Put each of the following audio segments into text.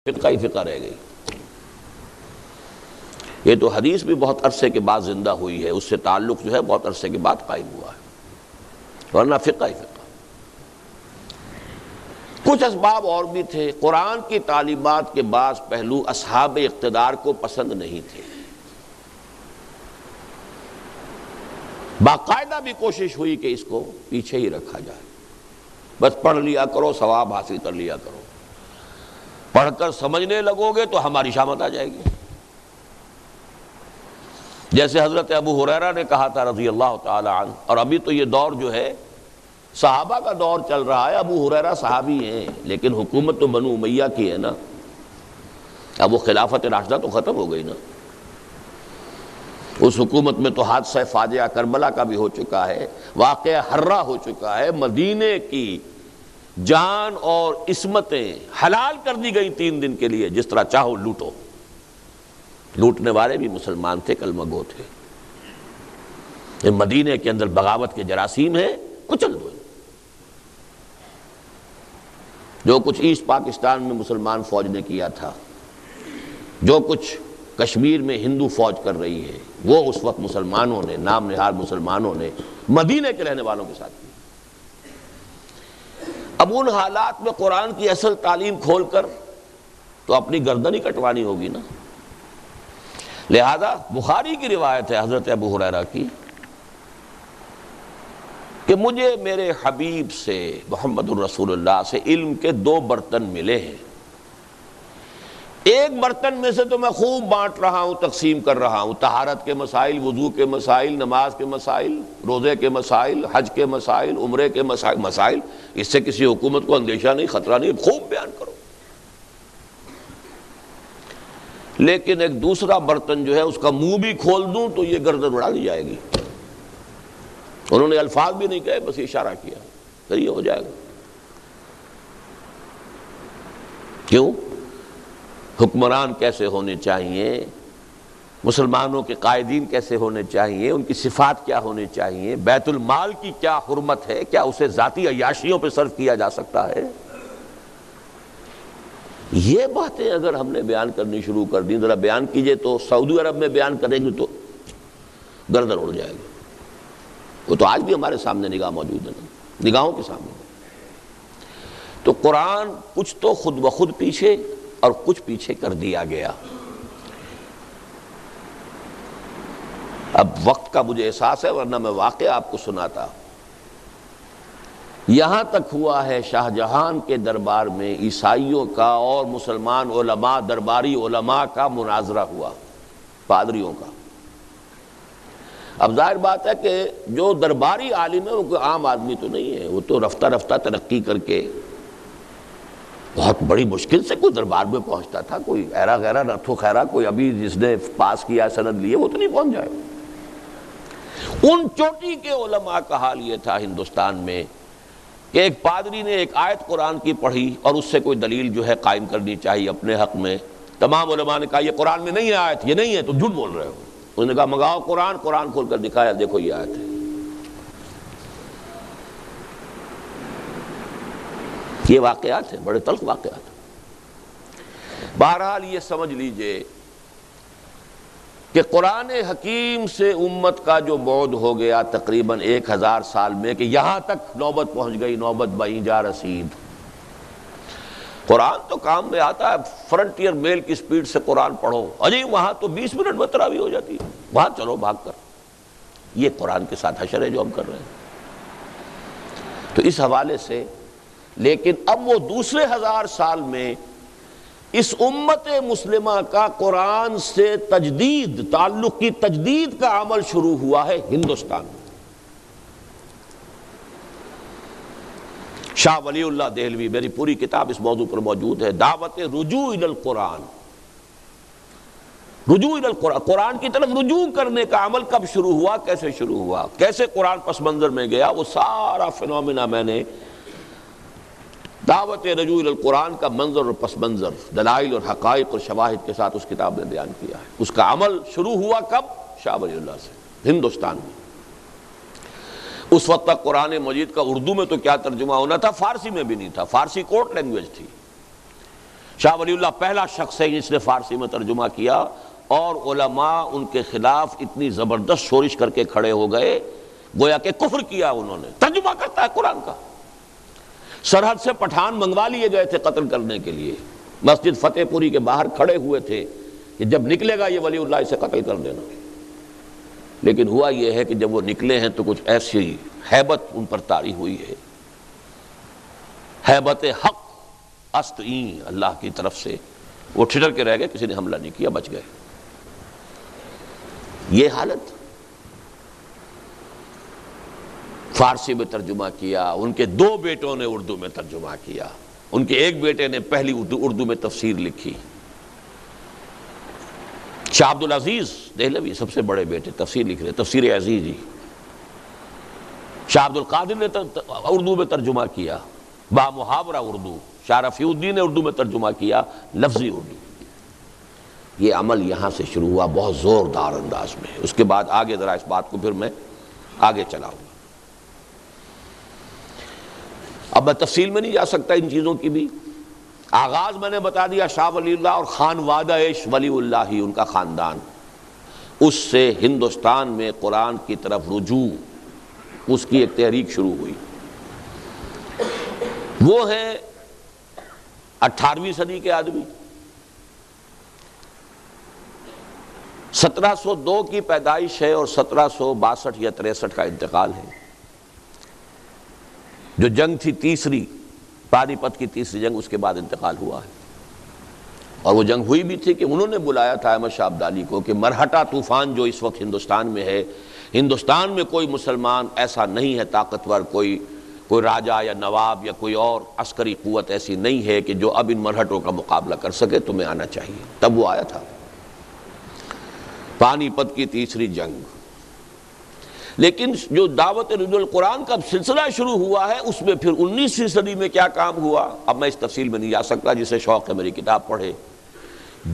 فرقہ ہی فرقہ رہ گئی. یہ تو حدیث بھی بہت عرصے کے بعد زندہ ہوئی ہے، اس سے تعلق جو ہے بہت عرصے کے بعد قائم ہوا ہے، ورنہ فرقہ ہی فرقہ. کچھ اسباب اور بھی تھے. قرآن کی تعلیمات کے بعض پہلو اصحاب اقتدار کو پسند نہیں تھے. باقاعدہ بھی کوشش ہوئی کہ اس کو پیچھے ہی رکھا جائے، بس پڑھ لیا کرو، ثواب حاصل کر لیا کرو، پڑھ کر سمجھنے لگو گے تو ہماری شامت آ جائے گی. جیسے حضرت ابو ہریرہ نے کہا تھا رضی اللہ تعالی عنہ، اور ابھی تو یہ دور جو ہے صحابہ کا دور چل رہا ہے. ابو ہریرہ صحابی ہیں لیکن حکومت تو بنو امیہ کی ہے نا. اب وہ خلافت راشدہ تو ختم ہو گئی نا. اس حکومت میں تو حادثہ فاجعہ کربلا کا بھی ہو چکا ہے، واقعہ حرہ ہو چکا ہے. مدینے کی جان اور عصمتیں حلال کر دی گئی 3 دن کے لیے، جس طرح چاہو لوٹو. لوٹنے والے بھی مسلمان تھے، کلمہ گو تھے. یہ مدینے کے اندر بغاوت کے جراثیم ہیں، کچل دو. جو کچھ ایسٹ پاکستان میں مسلمان فوج نے کیا تھا، جو کچھ کشمیر میں ہندو فوج کر رہی ہے، وہ اس وقت مسلمانوں نے، نام نہاد مسلمانوں نے مدینے کے رہنے والوں کے ساتھ کیا. اب ان حالات میں قرآن کی اصل تعلیم کھول کر تو اپنی گردن ہی کٹوانی ہوگی نا. لہذا بخاری کی روایت ہے حضرت ابو ہریرہ کی کہ مجھے میرے حبیب سے، محمد الرسول اللہ سے علم کے 2 برتن ملے ہیں. ایک برتن میں سے تو میں خوب بانٹ رہا ہوں، تقسیم کر رہا ہوں. طہارت کے مسائل، وضو کے مسائل، نماز کے مسائل، روزے کے مسائل، حج کے مسائل، عمرے کے مسائل. اس سے کسی حکومت کو اندیشہ نہیں، خطرہ نہیں، خوب بیان کرو. لیکن ایک دوسرا برتن جو ہے اس کا منہ بھی کھول دوں تو یہ گردن اڑا دی جائے گی. انہوں نے الفاظ بھی نہیں کہے، بس اشارہ کیا، پھر یہ ہو جائے گا. کیوں؟ حکمران کیسے ہونے چاہیے، مسلمانوں کے قائدین کیسے ہونے چاہیے، ان کی صفات کیا ہونی چاہیے، بیت المال کی کیا حرمت ہے، کیا اسے ذاتی عیاشیوں پہ صرف کیا جا سکتا ہے. یہ باتیں اگر ہم نے بیان کرنی شروع کر دیں، ذرا بیان کیجئے تو سعودی عرب میں بیان کریں گے تو گردن اڑ جائے گی. وہ تو آج بھی ہمارے سامنے نگاہ موجود ہے نا، نگاہوں کے سامنے. تو قرآن کچھ تو خود بخود پیچھے اور کچھ پیچھے کر دیا گیا. اب وقت کا مجھے احساس ہے، ورنہ میں واقعہ آپ کو سناتا. یہاں تک ہوا ہے شاہ جہان کے دربار میں عیسائیوں کا اور مسلمان علماء، درباری علماء کا مناظرہ ہوا، پادریوں کا. اب ظاہر بات ہے کہ جو درباری عالم ہے وہ کوئی عام آدمی تو نہیں ہے، وہ تو رفتہ رفتہ ترقی کر کے بہت بڑی مشکل سے کوئی دربار میں پہنچتا تھا. کوئی ایرا غیرہ نتھو خیرہ، کوئی ابھی جس نے پاس کیا سند لیے وہ تو نہیں پہنچ جائے. ان چوٹی کے علماء کا حال یہ تھا ہندوستان میں کہ ایک پادری نے ایک آیت قرآن کی پڑھی اور اس سے کوئی دلیل جو ہے قائم کرنی چاہیے اپنے حق میں. تمام علماء نے کہا یہ قرآن میں نہیں ہے آیت، یہ نہیں ہے، تم جھوٹ بول رہے ہو. انہوں نے کہا منگاؤ قرآن. قرآن کھول کر دکھایا، دیکھو یہ آیت ہے. یہ واقعات ہیں، بڑے تلخ واقعات. بہرحال یہ سمجھ لیجئے کہ قرآن حکیم سے امت کا جو بعد ہو گیا تقریباً 1000 سال میں، کہ یہاں تک نوبت پہنچ گئی، نوبت بہیں جا رسید. قرآن تو کام میں آتا ہے، فرنٹیئر میل کی سپیڈ سے قرآن پڑھو. اجی وہاں تو 20 منٹ میں تراویح ہو جاتی ہے، وہاں چلو بھاگ کر. یہ قرآن کے ساتھ حشر ہے جو ہم کر رہے ہیں. تو اس حوالے سے لیکن اب وہ دوسرے 1000 سال میں اس امت مسلمہ کا قرآن سے تجدید، تعلق کی تجدید کا عمل شروع ہوا ہے ہندوستان میں. شاہ ولی اللہ دہلوی، میری پوری کتاب اس موضوع پر موجود ہے، دعوت رجوع الی القرآن. رجوع الی القرآن، قرآن کی طرف رجوع کرنے کا عمل کب شروع ہوا، کیسے شروع ہوا، کیسے قرآن پس منظر میں گیا. وہ سارا فنومینا میں نے دعوت رجوع الی القرآن کا منظر اور پس منظر، دلائل اور حقائق اور شواہد کے ساتھ اس کتاب میں بیان کیا ہے. اس کا عمل شروع ہوا کب؟ شاہ ولی اللہ سے، ہندوستان میں. اس وقت تک قرآن مجید کا اردو میں تو کیا ترجمہ ہونا تھا، فارسی میں بھی نہیں تھا. فارسی کورٹ لینگویج تھی. شاہ ولی اللہ پہلا شخص ہے جس نے فارسی میں ترجمہ کیا، اور علماء ان کے خلاف اتنی زبردست شورش کر کے کھڑے ہو گئے گویا کہ کفر کیا انہوں نے، ترجمہ کرتا ہے قرآن کا۔ سرحد سے پٹھان منگوا لیے گئے تھے قتل کرنے کے لیے، مسجد فتح پوری کے باہر کھڑے ہوئے تھے کہ جب نکلے گا یہ ولی اللہ اسے قتل کر دینا۔ لیکن ہوا یہ ہے کہ جب وہ نکلے ہیں تو کچھ ایسی ہیبت ان پر طاری ہوئی ہے، ہیبت حق است این اللہ کی طرف سے، وہ ٹھٹر کے رہ گئے، کسی نے حملہ نہیں کیا، بچ گئے۔ یہ حالت، فارسی میں ترجمہ کیا، ان کے 2 بیٹوں نے اردو میں ترجمہ کیا، ان کے ایک بیٹے نے پہلی اردو میں تفسیر لکھی، شاہ عبدالعزیز دہلوی سب سے بڑے بیٹے تفسیر لکھ رہے، تفسیر عزیزی۔ شاہ عبدالقادر نے اردو میں ترجمہ کیا، با محاورہ اردو۔ شاہ رفیع الدین نے اردو میں ترجمہ کیا، لفظی اردو۔ یہ عمل یہاں سے شروع ہوا بہت زوردار انداز میں، اس کے بعد آگے ذرا اس بات کو پھر میں آگے چلاؤں گا۔ اب میں تفصیل میں نہیں جا سکتا ان چیزوں کی بھی۔ آغاز میں نے بتا دیا شاہ ولی اللہ اور خان وادعش ولی اللہ ہی ان کا خاندان، اس سے ہندوستان میں قرآن کی طرف رجوع، اس کی ایک تحریک شروع ہوئی۔ وہ ہیں 18ویں صدی کے آدمی، 1702 کی پیدائش ہے اور 1762 یا 63 کا انتقال ہے۔ جو جنگ تھی تیسری، پانی پت کی تیسری جنگ، اس کے بعد انتقال ہوا ہے۔ اور وہ جنگ ہوئی بھی تھی کہ انہوں نے بلایا تھا احمد شاہ ابدالی کو کہ مرہٹہ طوفان جو اس وقت ہندوستان میں ہے، ہندوستان میں کوئی مسلمان ایسا نہیں ہے طاقتور، کوئی راجہ یا نواب یا کوئی اور عسکری قوت ایسی نہیں ہے کہ جو اب ان مرہٹوں کا مقابلہ کر سکے، تمہیں آنا چاہیے۔ تب وہ آیا تھا، پانی پت کی تیسری جنگ۔ لیکن جو دعوت رجوع القرآن کا سلسلہ شروع ہوا ہے، اس میں پھر 19ویں صدی میں کیا کام ہوا، اب میں اس تفصیل میں نہیں جا سکتا، جسے شوق ہے میری کتاب پڑھے۔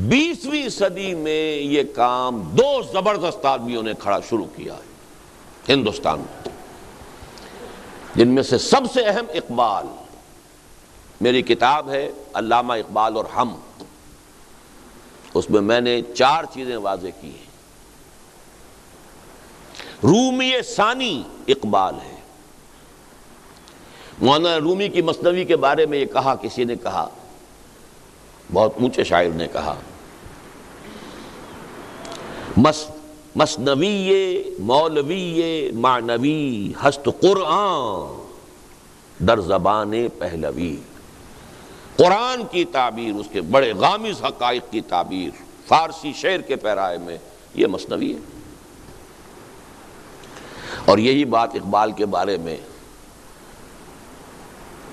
20ویں صدی میں یہ کام 2 زبردست آدمیوں نے کھڑا شروع کیا ہے ہندوستان میں، جن میں سے سب سے اہم اقبال۔ میری کتاب ہے علامہ اقبال اور ہم، اس میں نے 4 چیزیں واضح کی ہیں۔ رومی ثانی اقبال ہے۔ مولانا رومی کی مثنوی کے بارے میں یہ کہا، کسی نے کہا، بہت اونچے شاعر نے کہا، مثنوی مولوی معنوی ہست قرآن در زبان پہلوی۔ قرآن کی تعبیر، اس کے بڑے غامض حقائق کی تعبیر فارسی شعر کے پیرائے میں، یہ مثنوی ہے۔ اور یہی بات اقبال کے بارے میں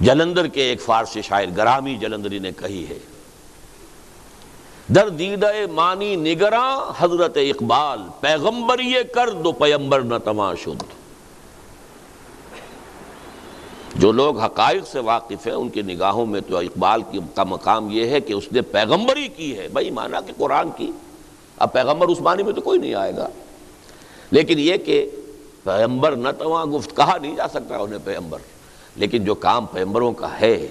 جلندر کے ایک فارسی شاعر گرامی جلندری نے کہی ہے، در دیدہ مانی نگراں حضرت اقبال، پیغمبری کرد و پیمبر نہ تواں شد۔ جو لوگ حقائق سے واقف ہیں ان کی نگاہوں میں تو اقبال کا مقام یہ ہے کہ اس نے پیغمبری کی ہے، بھائی مانا کہ قرآن کی۔ اب پیغمبر اس معنی میں تو کوئی نہیں آئے گا، لیکن یہ کہ پیغمبر نہ تواں گفت، کہا نہیں جا سکتا انہیں پیغمبر، لیکن جو کام پیغمبروں کا ہے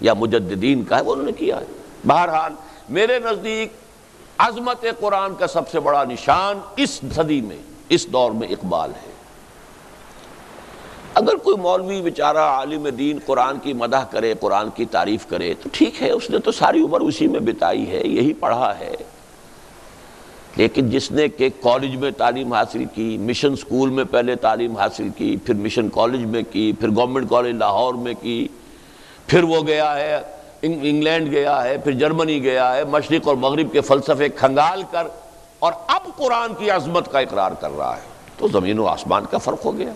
یا مجددین کا ہے وہ انہوں نے کیا ہے۔ بہرحال میرے نزدیک عظمت قرآن کا سب سے بڑا نشان اس صدی میں، اس دور میں اقبال ہے۔ اگر کوئی مولوی بیچارہ عالم دین قرآن کی مدح کرے، قرآن کی تعریف کرے تو ٹھیک ہے، اس نے تو ساری عمر اسی میں بتائی ہے، یہی پڑھا ہے۔ لیکن جس نے کہ کالج میں تعلیم حاصل کی، مشن سکول میں پہلے تعلیم حاصل کی، پھر مشن کالج میں کی، پھر گورنمنٹ کالج لاہور میں کی، پھر وہ گیا ہے انگلینڈ گیا ہے، پھر جرمنی گیا ہے، مشرق اور مغرب کے فلسفے کھنگال کر، اور اب قرآن کی عظمت کا اقرار کر رہا ہے، تو زمین و آسمان کا فرق ہو گیا۔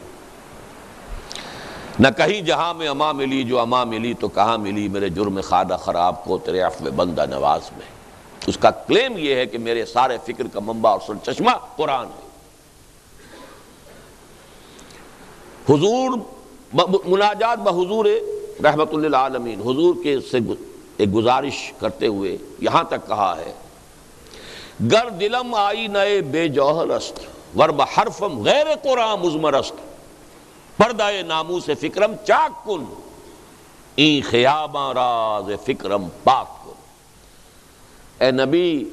نہ کہیں جہاں میں اما ملی جو اما ملی تو کہاں ملی، میرے جرم خادہ خراب کو تیرے عفو بندہ نواز میں۔ اس کا کلیم یہ ہے کہ میرے سارے فکر کا منبع اور سرچشمہ قرآن ہے۔ حضور مناجات بحضور رحمت للعالمین، حضور کے سے ایک گزارش کرتے ہوئے یہاں تک کہا ہے، گر دلم آئی نئے بے جوہر است، ور بحرفم غیر قرآن مزمر است، پردہ ناموس فکرم چاک کن، این خیاباں راز فکرم پاک کن۔ اے نبی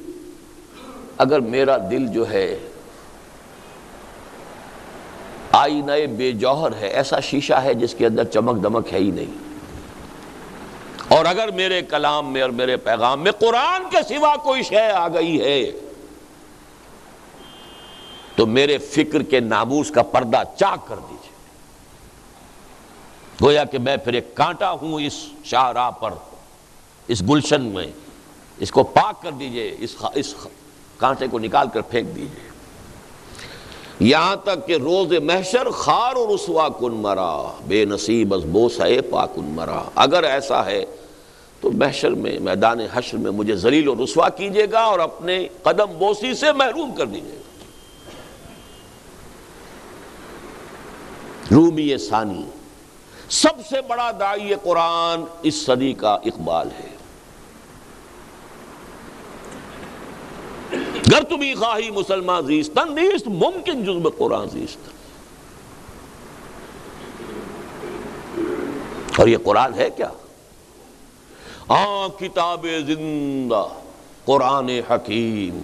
اگر میرا دل جو ہے آئینہ بے جوہر ہے، ایسا شیشہ ہے جس کے اندر چمک دمک ہے ہی نہیں، اور اگر میرے کلام میں اور میرے پیغام میں قرآن کے سوا کوئی شے آ گئی ہے تو میرے فکر کے ناموس کا پردہ چاک کر دیجیے۔ گویا کہ میں پھر ایک کانٹا ہوں اس شاہراہ پر، اس گلشن میں، اس کو پاک کر دیجئے، اس کانٹے کو نکال کر پھینک دیجئے، یہاں تک کہ روز محشر خار و رسوا کن مرا، بے نصیب از بوسہ پاکن مرا۔ اگر ایسا ہے تو محشر میں، میدان حشر میں مجھے ذلیل و رسوا کیجئے گا اور اپنے قدم بوسی سے محروم کر دیجئے گا۔ رومی ثانی سب سے بڑا داعی قرآن اس صدی کا اقبال ہے۔ گر تمہیں خواہی مسلمان زیستن، نیست ممکن جز قرآن زیستن۔ اور یہ قرآن ہے کیا؟ کتاب زندہ قرآن حکیم،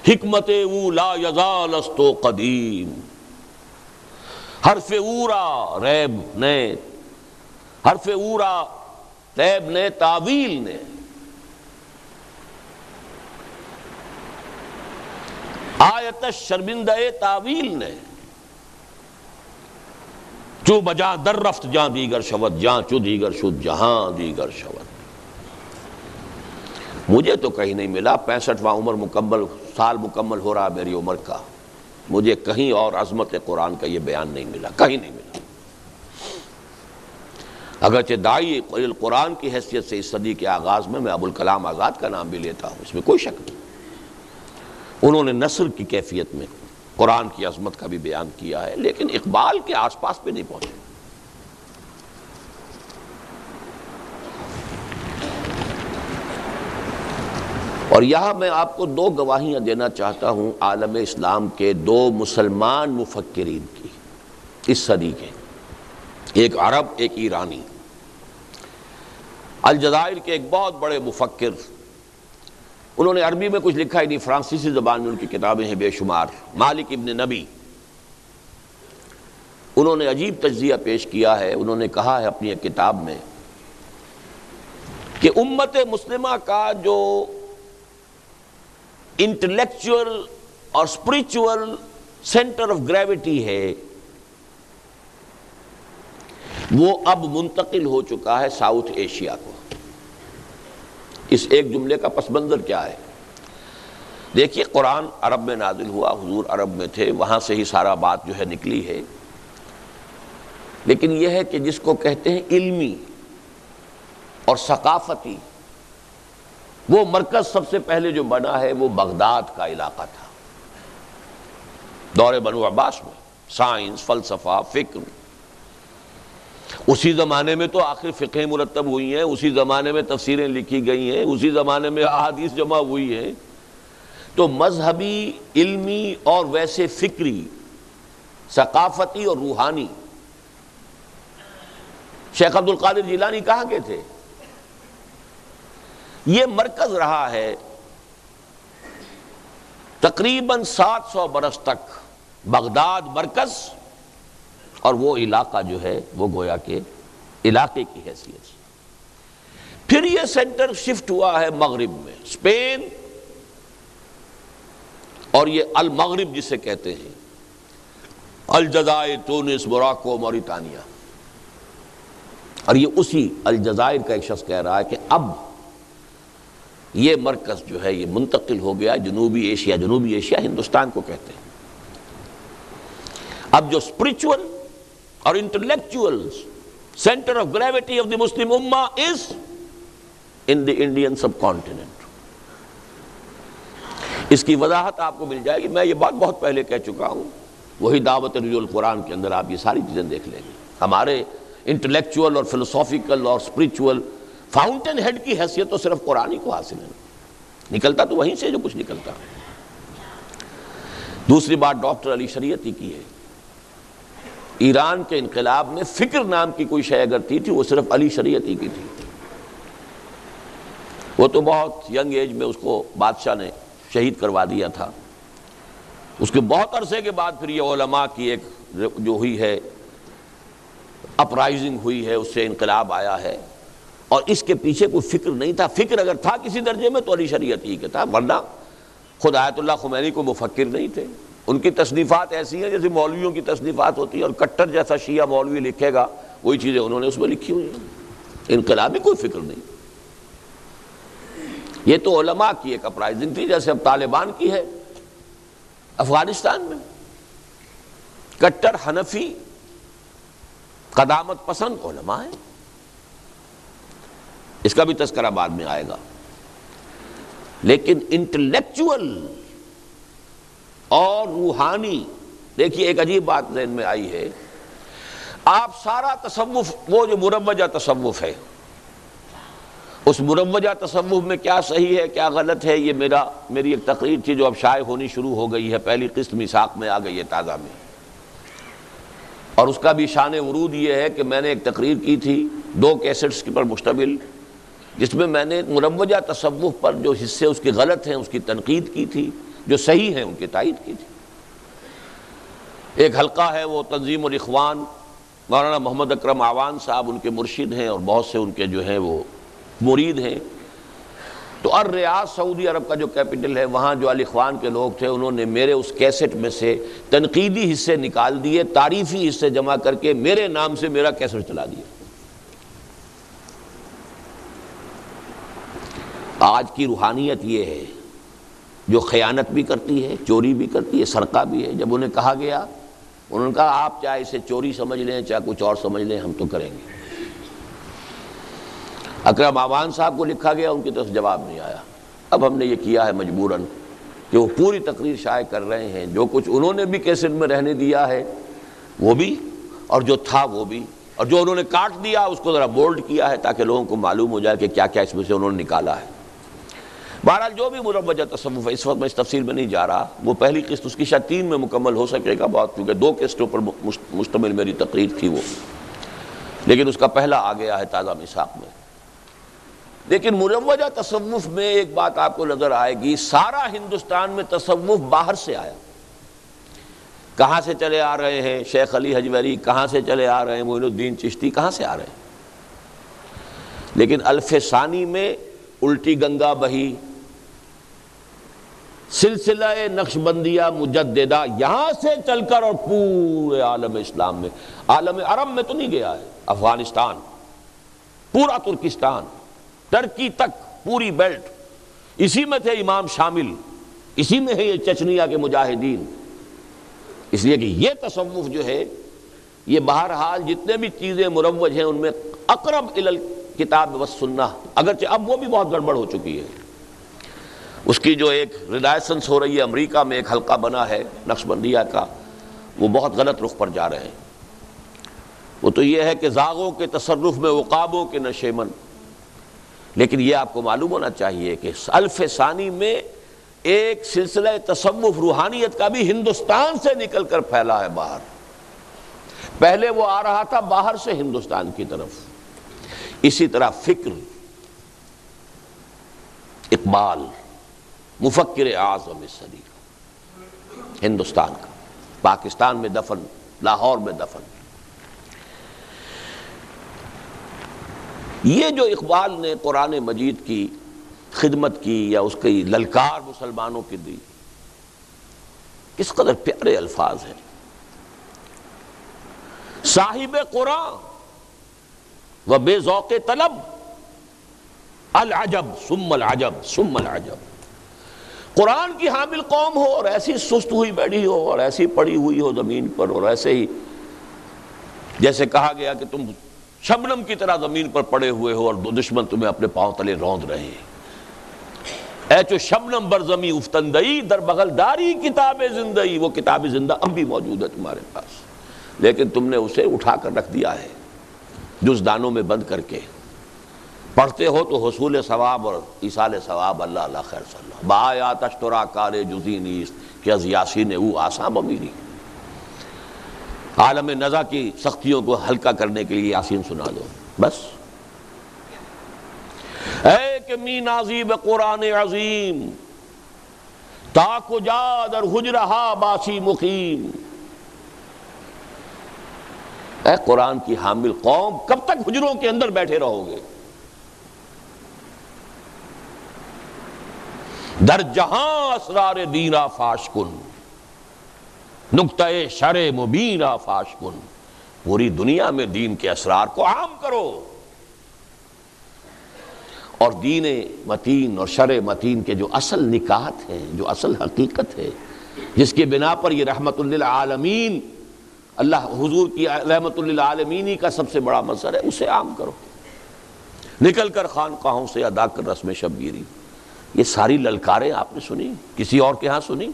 حکمت او لا یزال است و قدیم، حرف اورا ریب نے، حرف اورا ریب نے، تعویل نے، آیت شرمندہ تعویل نے، چو بجا در رفت جاں دیگر شود، جاں چو دیگر شد جہاں دیگر شود۔ مجھے تو کہیں نہیں ملا، 65واں سال مکمل ہو رہا میری عمر کا، مجھے کہیں اور عظمت قرآن کا یہ بیان نہیں ملا، کہیں نہیں ملا۔ اگرچہ داعی قرآن کی حیثیت سے اس صدی کے آغاز میں ابوالکلام آزاد کا نام بھی لیتا ہوں، اس میں کوئی شک نہیں۔ انہوں نے نثر کی کیفیت میں قرآن کی عظمت کا بھی بیان کیا ہے، لیکن اقبال کے آس پاس پہ نہیں پہنچے۔ اور یہاں میں آپ کو دو گواہیاں دینا چاہتا ہوں عالم اسلام کے دو مسلمان مفکرین کی اس صدی کے، ایک عرب ایک ایرانی۔ الجزائر کے ایک بہت بڑے مفکر، انہوں نے عربی میں کچھ لکھا ہی نہیں، فرانسیسی زبان میں ان کی کتابیں ہیں بے شمار، مالک ابن نبی۔ انہوں نے عجیب تجزیہ پیش کیا ہے، انہوں نے کہا ہے اپنی ایک کتاب میں کہ امت مسلمہ کا جو انٹلیکچول اور اسپرچول سینٹر آف گریوٹی ہے وہ اب منتقل ہو چکا ہے ساؤتھ ایشیا کو۔ اس ایک جملے کا پس منظر کیا ہے؟ دیکھیے قرآن عرب میں نازل ہوا، حضور عرب میں تھے، وہاں سے ہی سارا بات جو ہے نکلی ہے، لیکن یہ ہے کہ جس کو کہتے ہیں علمی اور ثقافتی، وہ مرکز سب سے پہلے جو بنا ہے وہ بغداد کا علاقہ تھا دور بنو عباس میں۔ سائنس، فلسفہ، فکر، اسی زمانے میں تو آخر فقہ مرتب ہوئی ہیں، اسی زمانے میں تفسیریں لکھی گئی ہیں، اسی زمانے میں احادیث جمع ہوئی ہیں، تو مذہبی، علمی اور ویسے فکری، ثقافتی اور روحانی شیخ عبد القادر جیلانی کہاں کے تھے؟ یہ مرکز رہا ہے تقریباً 700 برس تک، بغداد مرکز، اور وہ علاقہ جو ہے وہ گویا کہ علاقے کی حیثیت سے۔ پھر یہ سینٹر شفٹ ہوا ہے مغرب میں، اسپین اور یہ المغرب جسے کہتے ہیں، الجزائر، تونس، موراکو، موریتانیہ۔ اور یہ اسی الجزائر کا ایک شخص کہہ رہا ہے کہ اب یہ مرکز جو ہے یہ منتقل ہو گیا جنوبی ایشیا۔ جنوبی ایشیا ہندوستان کو کہتے ہیں۔ اب جو اسپرچول اور intellectual centre of gravity of the Muslim ummah is in the Indian sub continent. اس کی وضاحت آپ کو مل جائے گی، میں یہ بات بہت پہلے کہہ چکا ہوں، وہی دعوت رجوع القرآن کے اندر آپ یہ ساری چیزیں دیکھ لیں گے۔ ہمارے انٹلیکچوئل اور فلسافیکل اور اسپرچول فاؤنٹین ہیڈ کی حیثیت تو صرف قرآن ہی کو حاصل ہے، نکلتا تو وہیں سے جو کچھ نکلتا ہے۔ دوسری بات ڈاکٹر علی شریعتی کی ہے۔ ایران کے انقلاب میں فکر نام کی کوئی شے اگر تھی وہ صرف علی شریعتی کی تھی۔ وہ تو بہت ینگ ایج میں اس کو بادشاہ نے شہید کروا دیا تھا. اس کے بہت عرصے کے بعد پھر یہ علماء کی ایک جو ہوئی ہے اپرائزنگ ہوئی ہے، اس سے انقلاب آیا ہے. اور اس کے پیچھے کوئی فکر نہیں تھا. فکر اگر تھا کسی درجے میں تو علی شریعت ہی کے تھا، ورنہ خود آیت اللہ خمینی کو مفکر نہیں تھے. ان کی تصنیفات ایسی ہیں جیسے مولویوں کی تصنیفات ہوتی ہیں، اور کٹر جیسا شیعہ مولوی لکھے گا وہی چیزیں انہوں نے اس میں لکھی ہوئی ہیں. انقلابی کوئی فکر نہیں. یہ تو علماء کی ایک اپرائزنگ تھی، جیسے اب طالبان کی ہے افغانستان میں. کٹر حنفی قدامت پسند علماء ہیں. اس کا بھی تذکرہ بعد میں آئے گا. لیکن انٹلیکچول اور روحانی، دیکھیے ایک عجیب بات ذہن میں آئی ہے. آپ سارا تصوف، وہ جو مروجہ تصوف ہے، اس مروجہ تصوف میں کیا صحیح ہے کیا غلط ہے، یہ میری ایک تقریر تھی جو اب شائع ہونی شروع ہو گئی ہے. پہلی قسط میثاق میں آ گئی ہے تازہ میں. اور اس کا بھی شان ورود یہ ہے کہ میں نے ایک تقریر کی تھی 2 کیسٹس پر مشتمل، جس میں میں نے مروجہ تصوف پر جو حصے اس کے غلط ہیں اس کی تنقید کی تھی، جو صحیح ہیں ان کی تائید کی تھی. ایک حلقہ ہے وہ تنظیم الاخوان، مولانا محمد اکرم اعوان صاحب ان کے مرشد ہیں اور بہت سے ان کے جو ہیں وہ مرید ہیں. تو الریاض سعودی عرب کا جو کیپٹل ہے، وہاں جو الاخوان کے لوگ تھے انہوں نے میرے اس کیسٹ میں سے تنقیدی حصے نکال دیے، تعریفی حصے جمع کر کے میرے نام سے میرا کیسٹ چلا دیا. آج کی روحانیت یہ ہے جو خیانت بھی کرتی ہے، چوری بھی کرتی ہے، سرقہ بھی ہے. جب انہیں کہا گیا، انہوں نے کہا آپ چاہے اسے چوری سمجھ لیں چاہے کچھ اور سمجھ لیں، ہم تو کریں گے. اکرم اعوان صاحب کو لکھا گیا، ان کی طرف جواب نہیں آیا. اب ہم نے یہ کیا ہے مجبوراً کہ وہ پوری تقریر شائع کر رہے ہیں، جو کچھ انہوں نے بھی کیسٹ میں رہنے دیا ہے وہ بھی، اور جو تھا وہ بھی، اور جو انہوں نے کاٹ دیا اس کو ذرا بولڈ کیا ہے تاکہ لوگوں کو معلوم ہو جائے کہ کیا کیا اس میں سے انہوں نے نکالا ہے. بہرحال جو بھی مروجہ تصوف ہے، اس وقت میں اس تفصیل میں نہیں جا رہا. وہ پہلی قسط اس کی شاید 3 میں مکمل ہو سکے گا بہت، کیونکہ 2 قسطوں پر مشتمل میری تقریر تھی وہ، لیکن اس کا پہلا آ گیا ہے تازہ میثاق میں. لیکن مروجہ تصوف میں ایک بات آپ کو نظر آئے گی، سارا ہندوستان میں تصوف باہر سے آیا. کہاں سے چلے آ رہے ہیں؟ شیخ علی حجویری کہاں سے چلے آ رہے ہیں؟ معین الدین چشتی کہاں سے آ رہے ہیں؟ لیکن الف ثانی میں الٹی گنگا بہی، سلسلہ نقشبندیہ مجددہ یہاں سے چل کر اور پورے عالم اسلام میں، عالم عرب میں تو نہیں گیا ہے، افغانستان، پورا ترکستان، ترکی تک، پوری بیلٹ، اسی میں تھے امام شامل، اسی میں ہے یہ چچنیا کے مجاہدین. اس لیے کہ یہ تصوف جو ہے یہ بہرحال جتنے بھی چیزیں مروج ہیں ان میں اقرب الی الکتاب والسنہ، اگرچہ اب وہ بھی بہت گڑبڑ ہو چکی ہے. اس کی جو ایک ریلائسنس ہو رہی ہے، امریکہ میں ایک حلقہ بنا ہے نقشبندیہ کا، وہ بہت غلط رخ پر جا رہے ہیں. وہ تو یہ ہے کہ زاغوں کے تصرف میں عقابوں کے نشیمن. لیکن یہ آپ کو معلوم ہونا چاہیے کہ الف ثانی میں ایک سلسلہ تصوف روحانیت کا بھی ہندوستان سے نکل کر پھیلا ہے باہر. پہلے وہ آ رہا تھا باہر سے ہندوستان کی طرف. اسی طرح فکر، اقبال مفکر اعظم صدی ہندوستان کا، پاکستان میں دفن، لاہور میں دفن. یہ جو اقبال نے قرآن مجید کی خدمت کی یا اس کی للکار مسلمانوں کی دی، کس قدر پیارے الفاظ ہیں. صاحب قرآن و بے ذوق طلب، العجب ثم العجب ثم العجب. قرآن کی حامل قوم ہو اور ایسی سست ہوئی بیٹھی ہو اور ایسی پڑی ہوئی ہو زمین پر، اور ایسے ہی جیسے کہا گیا کہ تم شبنم کی طرح زمین پر پڑے ہوئے ہو اور دشمن تمہیں اپنے پاؤں تلے روند رہے ہیں. اے چو شبنم بر زمیں افتندئی، در بغل داری کتاب زندئی. وہ کتاب زندہ اب بھی موجود ہے تمہارے پاس، لیکن تم نے اسے اٹھا کر رکھ دیا ہے جز دانوں میں بند کر کے. پڑھتے ہو تو حصول ثواب اور ایصال ثواب اللہ اللہ خیر صلی اللہ. بآیات اشترا کار جزی نیست کہ از یاسین او آساں بمیری. عالم نزا کی سختیوں کو ہلکا کرنے کے لیے یاسین سنا دو بس. اے کہ کہ می نازی بقرآن عظیم تا کجا در حجرہا باسی مقیم. اے قرآن کی حامل قوم، کب تک حجروں کے اندر بیٹھے رہو گے؟ در جہاں اسرار دیرا فاش کن، نقطہ شرع مبینہ فاش کن. پوری دنیا میں دین کے اسرار کو عام کرو، اور دین متین اور شرع متین کے جو اصل نکات ہیں، جو اصل حقیقت ہے، جس کے بنا پر یہ رحمت للعالمین، اللہ حضور کی رحمت للعالمین کا سب سے بڑا مظہر ہے، اسے عام کرو. نکل کر خانقاہوں سے ادا کر رسم شبگیری. یہ ساری للکاریں آپ نے سنی، کسی اور کے ہاں سنی؟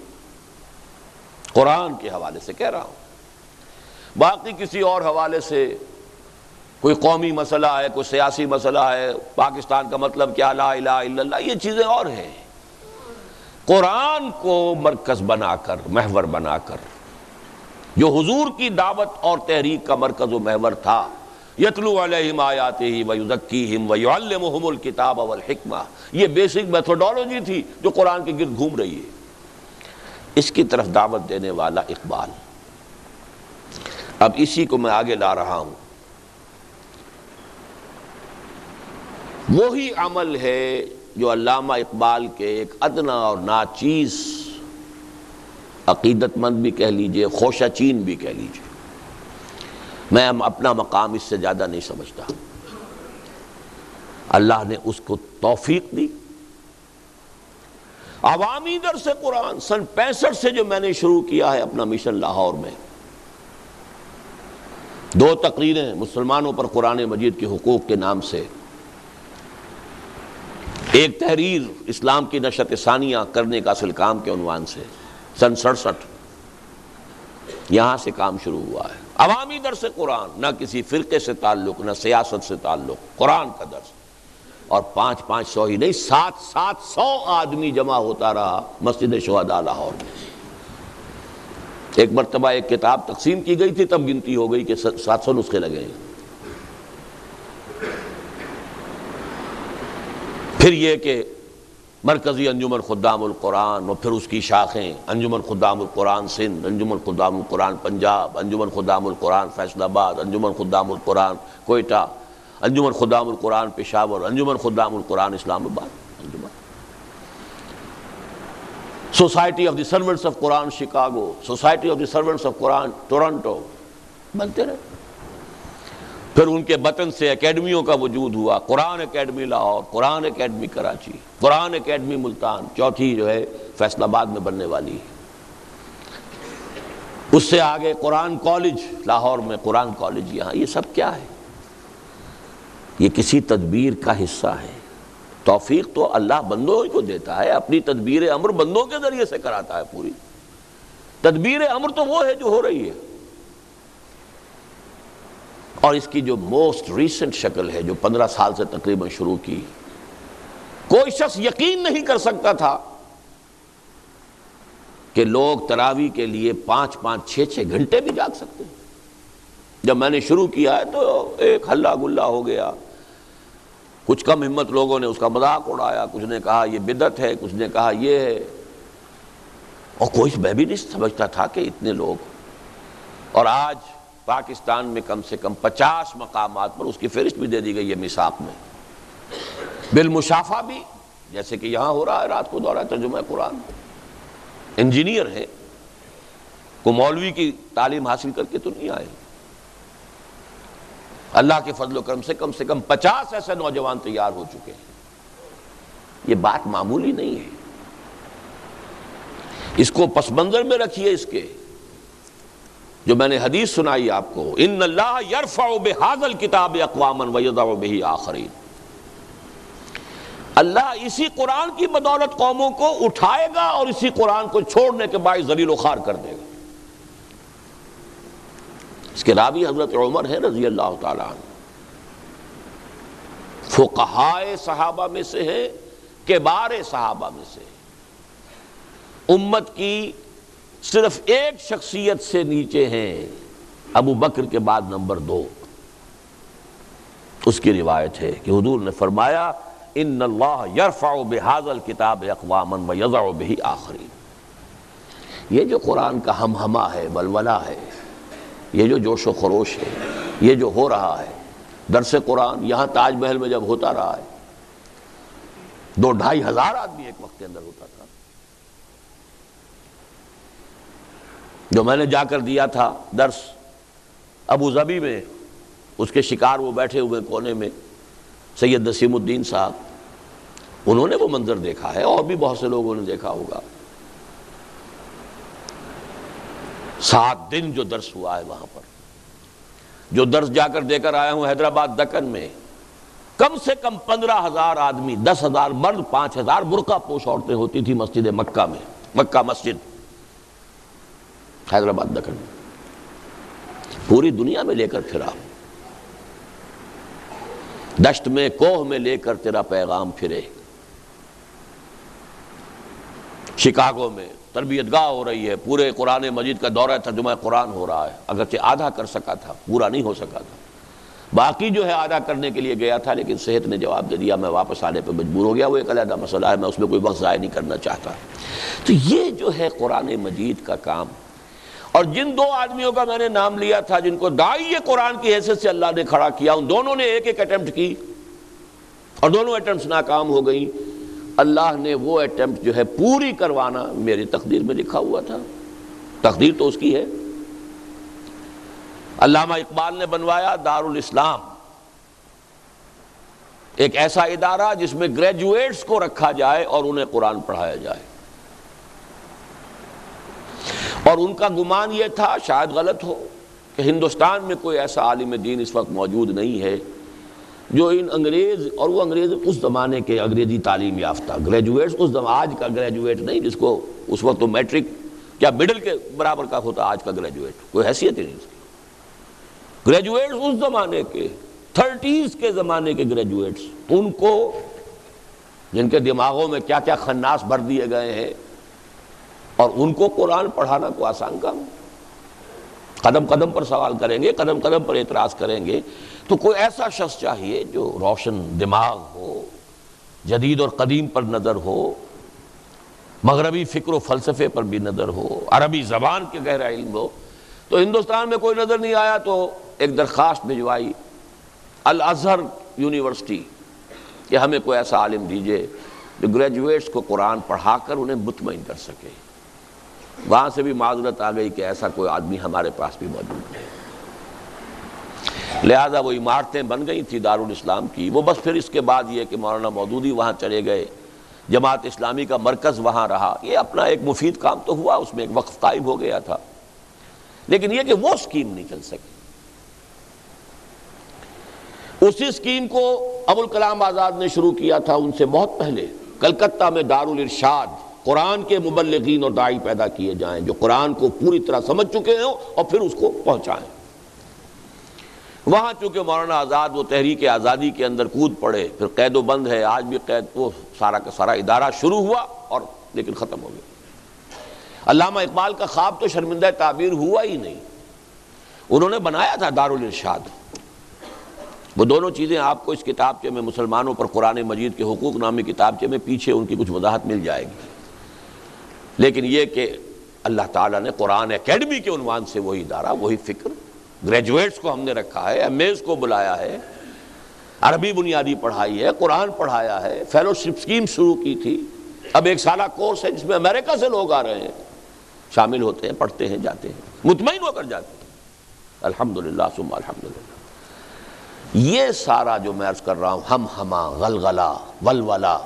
قرآن کے حوالے سے کہہ رہا ہوں. باقی کسی اور حوالے سے کوئی قومی مسئلہ ہے، کوئی سیاسی مسئلہ ہے، پاکستان کا مطلب کیا، لا الہ الا اللہ، یہ چیزیں اور ہیں. قرآن کو مرکز بنا کر، محور بنا کر، جو حضور کی دعوت اور تحریک کا مرکز و محور تھا، یتلو علیہم آیاتہ ویزکیہم ویعلمہم الکتاب والحکمہ، یہ بیسک میتھوڈالوجی تھی جو قرآن کے گرد گھوم رہی ہے. اس کی طرف دعوت دینے والا اقبال. اب اسی کو میں آگے لا رہا ہوں. وہی عمل ہے جو علامہ اقبال کے ایک ادنا اور ناچیز عقیدت مند بھی کہہ لیجئے، خوشہ چین بھی کہہ لیجئے، میں اپنا مقام اس سے زیادہ نہیں سمجھتا. اللہ نے اس کو توفیق دی. عوامی درس قرآن سن 65 سے جو میں نے شروع کیا ہے اپنا مشن لاہور میں، 2 تقریریں مسلمانوں پر قرآن مجید کے حقوق کے نام سے، ایک تحریر اسلام کی نشت ثانیہ کرنے کا اصل کام کے عنوان سے، سن 67 یہاں سے کام شروع ہوا ہے. عوامی درس قرآن، نہ کسی فرقے سے تعلق، نہ سیاست سے تعلق، قرآن کا درس. اور 500 ہی نہیں، 700 آدمی جمع ہوتا رہا مسجد شہداء لاہور میں. ایک مرتبہ ایک کتاب تقسیم کی گئی تھی، تب گنتی ہو گئی کہ 700 نسخے لگے ہیں. پھر یہ کہ مرکزی انجمن خدام القرآن اور پھر اس کی شاخیں، انجمن خدام القرآن سندھ، انجمن خدام القرآن پنجاب، انجمن خدام القرآن فیصل آباد، انجمن خدام القرآن کوئٹہ، انجمن خدام القرآن پشاور، انجمن خدام القرآن اسلام آباد، society of the servants of Quran Chicago, society of the servants of Quran Toronto, بنتے رہے. پھر ان کے بطن سے اکیڈمیوں کا وجود ہوا، قرآن اکیڈمی لاہور، قرآن اکیڈمی کراچی، قرآن اکیڈمی ملتان، چوتھی جو ہے فیصل آباد میں بننے والی ہے. اس سے آگے قرآن کالج لاہور میں، قرآن کالج یہاں. یہ سب کیا ہے؟ یہ کسی تدبیر کا حصہ ہے. توفیق تو اللہ بندوں کو دیتا ہے، اپنی تدبیر امر بندوں کے ذریعے سے کراتا ہے. پوری تدبیر امر تو وہ ہے جو ہو رہی ہے. اور اس کی جو موسٹ ریسنٹ شکل ہے، جو 15 سال سے تقریباً شروع کی، کوئی شخص یقین نہیں کر سکتا تھا کہ لوگ تراویح کے لیے 5-5 6-6 گھنٹے بھی جاگ سکتے ہیں. جب میں نے شروع کیا ہے تو ایک ہلا گلا ہو گیا. کچھ کم ہمت لوگوں نے اس کا مذاق اڑایا، کچھ نے کہا یہ بدعت ہے، کچھ نے کہا یہ ہے. اور کوئی میں بھی نہیں سمجھتا تھا کہ اتنے لوگ. اور آج پاکستان میں کم سے کم 50 مقامات پر اس کی فہرست بھی دے دی گئی ہے میثاق میں، بالمشافہ بھی، جیسے کہ یہاں ہو رہا ہے رات کو دورہ ترجمہ قرآن. انجینئر ہے، کو مولوی کی تعلیم حاصل کر کے تو نہیں آئے. اللہ کے فضل و کرم سے کم 50 ایسے نوجوان تیار ہو چکے ہیں. یہ بات معمولی نہیں ہے. اس کو پس منظر میں رکھیے. اس کے جو میں نے حدیث سنائی آپ کو، ان اللہ یرفع بہذا الکتاب اقواما ویضع بہ آخرین، اللہ اسی قرآن کی بدولت قوموں کو اٹھائے گا اور اسی قرآن کو چھوڑنے کے باعث ذلیل و خوار کر دے گا. اس کے راوی حضرت عمر ہے رضی اللہ تعالیٰ عنہ، فقہائے صحابہ میں سے ہیں، کبار صحابہ میں سے. امت کی صرف ایک شخصیت سے نیچے ہیں، ابو بکر کے بعد نمبر 2. اس کی روایت ہے کہ حضور نے فرمایا ان اللہ یرفع بہذا الکتاب اقواما ویضع بہ آخرین. یہ جو قرآن کا ہم ہمہ ہے، ولولہ ہے، یہ جو جوش و خروش ہے، یہ جو ہو رہا ہے درس قرآن، یہاں تاج محل میں جب ہوتا رہا ہے 2-2.5 ہزار آدمی ایک وقت کے اندر ہوتا تھا. جو میں نے جا کر دیا تھا درس ابو ظبی میں، اس کے شکار وہ بیٹھے ہوئے کونے میں سید نسیم الدین صاحب، انہوں نے وہ منظر دیکھا ہے، اور بھی بہت سے لوگوں نے دیکھا ہوگا. 7 دن جو درس ہوا ہے وہاں پر، جو درس جا کر دے کر آیا ہوں حیدرآباد دکن میں، کم سے کم 15,000 آدمی، 10,000 مرد، 5,000 برقع پوش عورتیں ہوتی تھی مسجد مکہ میں، مکہ مسجد حیدرآباد دکن میں. پوری دنیا میں لے کر پھرا، دشت میں کوہ میں لے کر تیرا پیغام پھرے. شکاگو میں تربیت گاہ ہو رہی ہے، پورے قرآن مجید کا دورہ ترجمہ قرآن ہو رہا ہے، اگرچہ آدھا کر سکا تھا، پورا نہیں ہو سکا تھا. باقی جو ہے آدھا کرنے کے لیے گیا تھا، لیکن صحت نے جواب دے دیا، میں واپس آنے پہ مجبور ہو گیا. وہ ایک علیحدہ مسئلہ ہے، میں اس میں کوئی وقت ضائع نہیں کرنا چاہتا. تو یہ جو ہے قرآن مجید کا کام. اور جن 2 آدمیوں کا میں نے نام لیا تھا جن کو داعی قرآن کی حیثیت سے اللہ نے کھڑا کیا، ان دونوں نے ایک اٹیمپٹ کی اور دونوں اٹیمپٹس ناکام ہو گئیں. اللہ نے وہ اٹیمپٹ جو ہے پوری کروانا میری تقدیر میں لکھا ہوا تھا. تقدیر تو اس کی ہے. علامہ اقبال نے بنوایا دارالاسلام، ایک ایسا ادارہ جس میں گریجویٹس کو رکھا جائے اور انہیں قرآن پڑھایا جائے. اور ان کا گمان یہ تھا، شاید غلط ہو، کہ ہندوستان میں کوئی ایسا عالم دین اس وقت موجود نہیں ہے جو ان انگریز، اور وہ انگریز اس زمانے کے انگریزی تعلیم یافتہ گریجویٹس، اس آج کا گریجویٹ نہیں جس کو اس وقت تو میٹرک کیا مڈل کے برابر کا ہوتا، آج کا گریجویٹ کوئی حیثیت ہی نہیں اس کی. گریجویٹس اس زمانے کے 30s کے زمانے کے گریجویٹس، ان کو جن کے دماغوں میں کیا کیا خناس بھر دیے گئے ہیں، اور ان کو قرآن پڑھانا کو آسان کام. قدم قدم پر سوال کریں گے، قدم قدم پر اعتراض کریں گے. تو کوئی ایسا شخص چاہیے جو روشن دماغ ہو، جدید اور قدیم پر نظر ہو، مغربی فکر و فلسفے پر بھی نظر ہو، عربی زبان کے گہرا علم ہو. تو ہندوستان میں کوئی نظر نہیں آیا تو ایک درخواست بھجوائی الازہر یونیورسٹی کہ ہمیں کوئی ایسا عالم دیجئے جو گریجویٹس کو قرآن پڑھا کر انہیں مطمئن کر سکے. وہاں سے بھی معذرت آ گئی کہ ایسا کوئی آدمی ہمارے پاس بھی موجود نہیں. لہذا وہ عمارتیں بن گئی تھی دارالاسلام کی. وہ بس پھر اس کے بعد یہ کہ مولانا مودودی وہاں چلے گئے، جماعت اسلامی کا مرکز وہاں رہا. یہ اپنا ایک مفید کام تو ہوا، اس میں ایک وقف قائم ہو گیا تھا، لیکن یہ کہ وہ اسکیم نہیں چل سکی. اسی اسکیم کو ابوالکلام آزاد نے شروع کیا تھا ان سے بہت پہلے. کلکتہ میں دارالارشاد، قرآن کے مبلغین اور داعی پیدا کیے جائیں جو قرآن کو پوری طرح سمجھ چکے ہیں اور پھر اس کو پہنچائیں. وہاں چونکہ مولانا آزاد وہ تحریک آزادی کے اندر کود پڑے، پھر قید و بند ہے، آج بھی قید، وہ سارا کا سارا ادارہ شروع ہوا اور لیکن ختم ہو گیا. علامہ اقبال کا خواب تو شرمندہ تعبیر ہوا ہی نہیں. انہوں نے بنایا تھا دارالارشاد. وہ دونوں چیزیں آپ کو اس کتابچے میں، مسلمانوں پر قرآن مجید کے حقوق نامی کتابچے میں پیچھے ان کی کچھ وضاحت مل جائے گی. لیکن یہ کہ اللہ تعالیٰ نے قرآن اکیڈمی کے عنوان سے وہی ادارہ، وہی فکر، گریجویٹس کو ہم نے رکھا ہے، ایم ایز کو بلایا ہے، عربی بنیادی پڑھائی ہے، قرآن پڑھایا ہے، فیلوشپ سکیم شروع کی تھی. اب 1 سالہ کورس ہے جس میں امریکہ سے لوگ آ رہے ہیں، شامل ہوتے ہیں، پڑھتے ہیں، جاتے ہیں، مطمئن ہو کر جاتے ہیں. الحمدللہ ثم الحمدللہ. یہ سارا جو میں عرض کر رہا ہوں، ہم ہما، غلغلہ، ولولہ،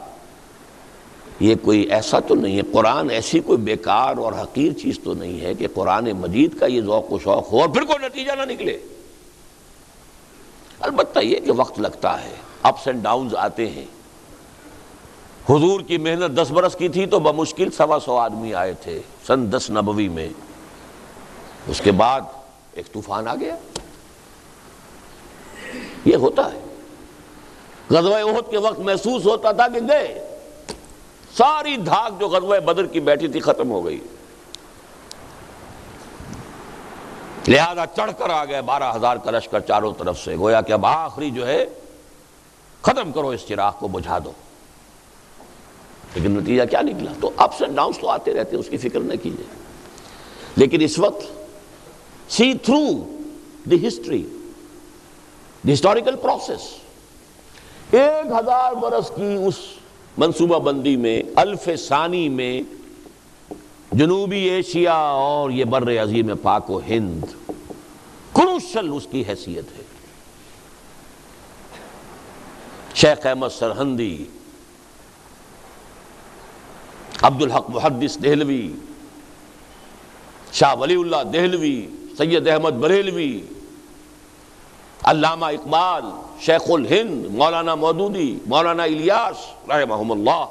یہ کوئی ایسا تو نہیں ہے. قرآن ایسی کوئی بیکار اور حقیر چیز تو نہیں ہے کہ قرآن مجید کا یہ ذوق و شوق ہو اور پھر کوئی نتیجہ نہ نکلے. البتہ یہ کہ وقت لگتا ہے، اپس اینڈ ڈاؤنز آتے ہیں. حضور کی محنت 10 برس کی تھی تو بمشکل 125 آدمی آئے تھے سن 10 نبوی میں. اس کے بعد ایک طوفان آ گیا. یہ ہوتا ہے. غزوہ احد کے وقت محسوس ہوتا تھا کہ گئے، ساری دھاک جو غزوہ بدر کی بیٹھی تھی ختم ہو گئی. لہذا چڑھ کر آ گئے 12,000 کا لشکر چاروں طرف سے. گویا کہ اب آخری جو ہے ختم کرو اس چراغ کو، بجھا دو. لیکن نتیجہ کیا نکلا؟ تو اپس اینڈ ڈاؤنس تو آتے رہتے ہیں، اس کی فکر نہ کیجیے. لیکن اس وقت see through the history, the historical process, 1000 برس کی اس منصوبہ بندی میں، الف ثانی میں جنوبی ایشیا اور یہ بر عظیم پاک و ہند کروشل اس کی حیثیت ہے. شیخ احمد سرہندی، عبدالحق محدث دہلوی، شاہ ولی اللہ دہلوی، سید احمد بریلوی، علامہ اقبال، شیخ الہند، مولانا مودودی، مولانا الیاس رحمہم اللہ،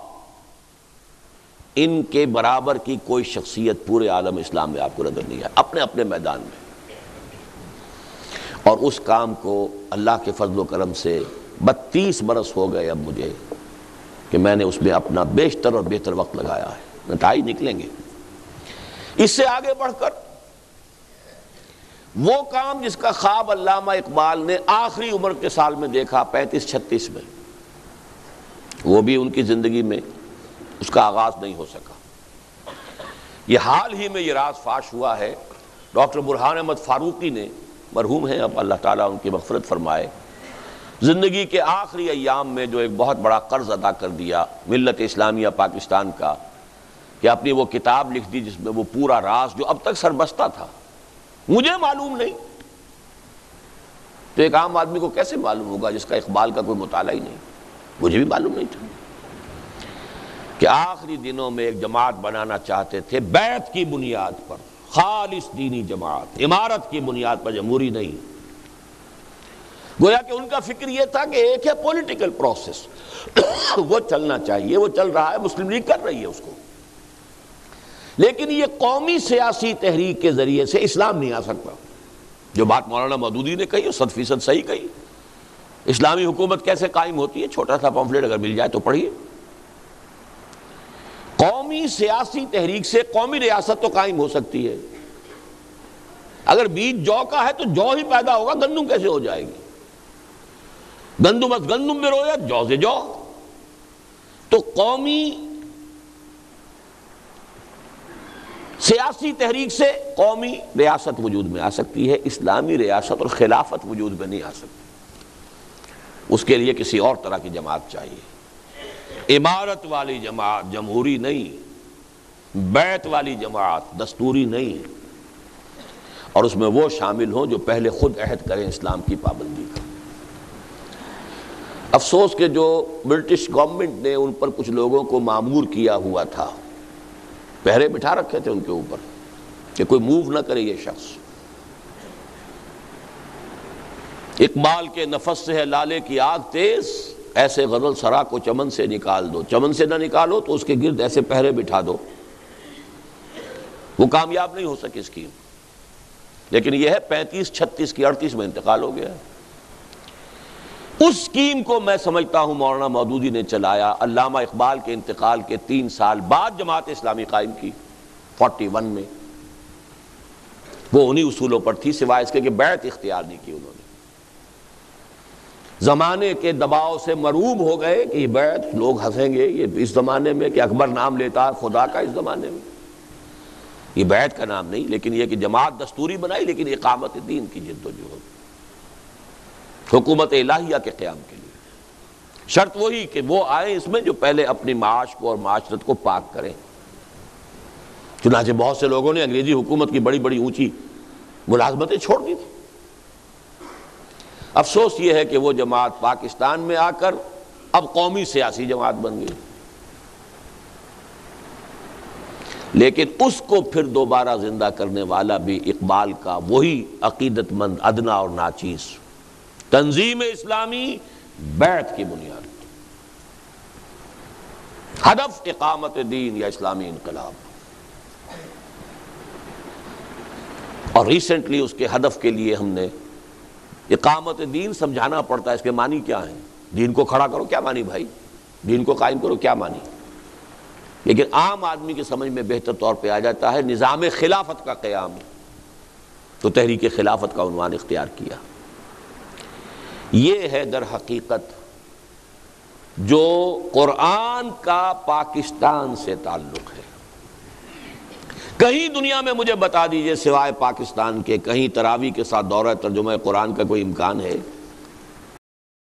ان کے برابر کی کوئی شخصیت پورے عالم اسلام میں آپ کو نظر نہیں ہے، اپنے اپنے میدان میں. اور اس کام کو اللہ کے فضل و کرم سے 32 برس ہو گئے اب مجھے کہ میں نے اس میں اپنا بیشتر اور بہتر وقت لگایا ہے. نتائج نکلیں گے. اس سے آگے بڑھ کر وہ کام جس کا خواب علامہ اقبال نے آخری عمر کے سال میں دیکھا 35-36 میں، وہ بھی ان کی زندگی میں اس کا آغاز نہیں ہو سکا. یہ حال ہی میں یہ راز فاش ہوا ہے. ڈاکٹر برہان احمد فاروقی نے، مرحوم ہیں اب، اللہ تعالیٰ ان کی مغفرت فرمائے، زندگی کے آخری ایام میں جو ایک بہت بڑا قرض ادا کر دیا ملت اسلامیہ پاکستان کا، کہ اپنی وہ کتاب لکھ دی جس میں وہ پورا راز جو اب تک سربستہ تھا، مجھے معلوم نہیں، تو ایک عام آدمی کو کیسے معلوم ہوگا جس کا اقبال کا کوئی مطالعہ ہی نہیں. مجھے بھی معلوم نہیں تھا کہ آخری دنوں میں ایک جماعت بنانا چاہتے تھے بیعت کی بنیاد پر، خالص دینی جماعت، امارت کی بنیاد پر، جمہوری نہیں. گویا کہ ان کا فکر یہ تھا کہ ایک ہے پولیٹیکل پروسیس، وہ چلنا چاہیے، وہ چل رہا ہے، مسلم لیگ کر رہی ہے اس کو، لیکن یہ قومی سیاسی تحریک کے ذریعے سے اسلام نہیں آ سکتا. جو بات مولانا مودودی نے کہی وہ 100% صحیح کہی. اسلامی حکومت کیسے قائم ہوتی ہے؟ چھوٹا سا پمفلیٹ اگر مل جائے تو پڑھیے. قومی سیاسی تحریک سے قومی ریاست تو قائم ہو سکتی ہے. اگر بیج جو کا ہے تو جو ہی پیدا ہوگا، گندم کیسے ہو جائے گی؟ گندم از گندم میں رویت، جو سے جو. تو قومی سیاسی تحریک سے قومی ریاست وجود میں آ سکتی ہے، اسلامی ریاست اور خلافت وجود میں نہیں آ سکتی. اس کے لیے کسی اور طرح کی جماعت چاہیے. امارت والی جماعت، جمہوری نہیں. بیعت والی جماعت، دستوری نہیں. اور اس میں وہ شامل ہوں جو پہلے خود عہد کریں اسلام کی پابندی کا. افسوس کہ جو برٹش گورنمنٹ نے ان پر کچھ لوگوں کو مامور کیا ہوا تھا، پہرے بٹھا رکھے تھے ان کے اوپر کہ کوئی موو نہ کرے یہ شخص. اقبال کے نفس سے ہے لالے کی آگ تیز، ایسے غزل سرا کو چمن سے نکال دو. چمن سے نہ نکالو تو اس کے گرد ایسے پہرے بٹھا دو. وہ کامیاب نہیں ہو سکی اسکیم. لیکن یہ ہے 35, 36 کی 38 میں انتقال ہو گیا. اس اسکیم کو میں سمجھتا ہوں مولانا مودودی نے چلایا. علامہ اقبال کے انتقال کے 3 سال بعد جماعت اسلامی قائم کی 41 میں. وہ انہی اصولوں پر تھی، سوائے اس کے کہ بیعت اختیار نہیں کی انہوں نے. زمانے کے دباؤ سے مروب ہو گئے کہ یہ بیعت، لوگ ہنسیں گے یہ اس زمانے میں کہ اکبر نام لیتا ہے خدا کا. اس زمانے میں یہ بیعت کا نام نہیں، لیکن یہ کہ جماعت دستوری بنائی، لیکن اقامت دین کی جد و جہد، حکومت الہیہ کے قیام کے لیے. شرط وہی کہ وہ آئیں اس میں جو پہلے اپنی معاش کو اور معاشرت کو پاک کریں. چنانچہ بہت سے لوگوں نے انگریزی حکومت کی بڑی بڑی اونچی ملازمتیں چھوڑ دی تھی. افسوس یہ ہے کہ وہ جماعت پاکستان میں آ کر اب قومی سیاسی جماعت بن گئی. لیکن اس کو پھر دوبارہ زندہ کرنے والا بھی اقبال کا وہی عقیدت مند ادنا اور ناچیز تنظیم اسلامی بیعت کی بنیاد، ہدف اقامت دین یا اسلامی انقلاب. اور ریسنٹلی اس کے ہدف کے لیے ہم نے اقامت دین سمجھانا پڑتا ہے. اس کے معنی کیا ہیں؟ دین کو کھڑا کرو کیا معنی بھائی؟ دین کو قائم کرو کیا معنی؟ لیکن عام آدمی کی سمجھ میں بہتر طور پہ آ جاتا ہے نظام خلافت کا قیام. تو تحریک خلافت کا عنوان اختیار کیا. یہ ہے در حقیقت جو قرآن کا پاکستان سے تعلق ہے۔ کہیں دنیا میں مجھے بتا دیجئے سوائے پاکستان کے کہیں تراویح کے ساتھ دورہ ترجمہ قرآن کا کوئی امکان ہے؟